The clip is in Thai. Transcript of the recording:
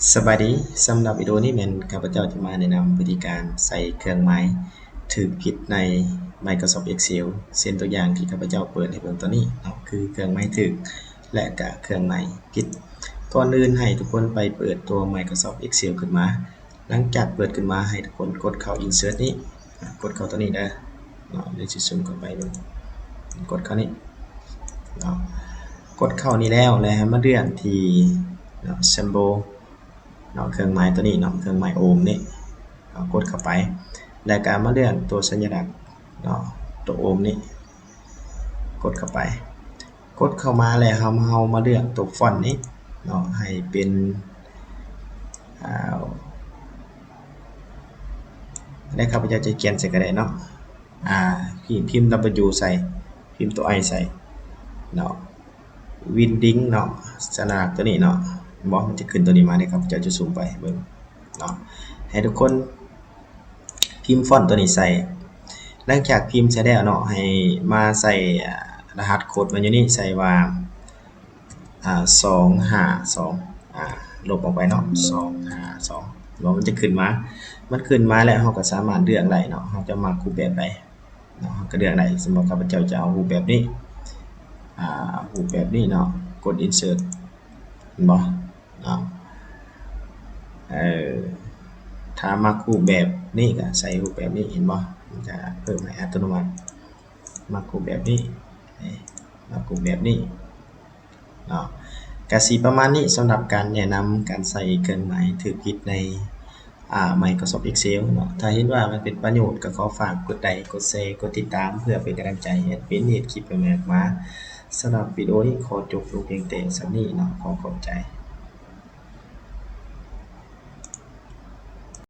สวัสดีสำหรับวิดีโอนี้แม่นข้าพเจ้าจะมาแนะนำวิธีการใส่เครื่องหมายถูกผิดใน Microsoft Excel เช่นตัวอย่างที่ข้าพเจ้าเปิดให้เบิ่งตัวนี้เนาะคือเครื่องหมายถูกและก็เครื่องหมายผิดก่อนอื่นให้ทุกคนไปเปิดตัว Microsoft Excel ขึ้นมาหลังจากเปิดขึ้นมาให้ทุกคนกดเข้า Insert นี้กดเข้าตัวนี้เด้อเนาะเดี๋ยวสิซูมเข้าไปเบิ่งกดเข้านี้เนาะกดเข้านี้แล้วให้มาเลื่อนที่เนาะ Symbol เนาะเครื่องหมายตัวนี้เนาะเครื่องหมายโอห์มนี่กดเข้าไปแล้วก็มาเลือกตัวสัญลักษณ์เนาะตัวโอห์มนี่กดเข้าไปกดเข้ามาแล้วเฮามาเลือกตัวฟอนต์นี้เนาะให้เป็นได้ข้าพเจ้าจะเขียนใส่ก็ได้เนาะพิมพ์ W ใส่พิมพ์ตัว I ใส่เนาะวินดิ้งเนาะสัญลักษณ์ตัวนี้เนาะมันจะขึ้นตัวนี้มาได้ครับจะซูมไปเบิ่งเนาะให้ทุกคนพิมพ์ฟอนต์ตัวนี้ใส่หลังจากพิมพ์ใส่แล้วเนาะให้มาใส่รหัสโค้ดมันอยู่นี่ใส่ว่า252ลบออกไปเนาะ252แล้วมันจะขึ้นมาแล้วเราก็สามารถเลือกได้เนาะเราจะมารูปแบบใดเนาะเราก็เลือกได้สมมุติข้าพเจ้าจะเอารูปแบบนี้รูปแบบนี้เนาะกด insert เห็นบ่เนาะถ้ามักรูปแบบนี้ก็ใส่รูปแบบนี้เห็นบ่มันจะเพิ่มให้อัตโนมัติมักรูปแบบนี้มักรูปแบบนี้เนาะก็สิประมาณนี้สำหรับการแนะนำการใส่เครื่องหมายถูกผิดในMicrosoft Excel เนาะถ้าเห็นว่ามันเป็นประโยชน์ก็ขอฝากกดไลค์กดแชร์กดติดตามเพื่อเป็นกำลังใจให้เป็นเฮ็ดคลิปใหม่ๆออกมาสำหรับวิดีโอนี้ขอจบลงเพียงแต่ส่ำนี้เนาะขอขอบใจ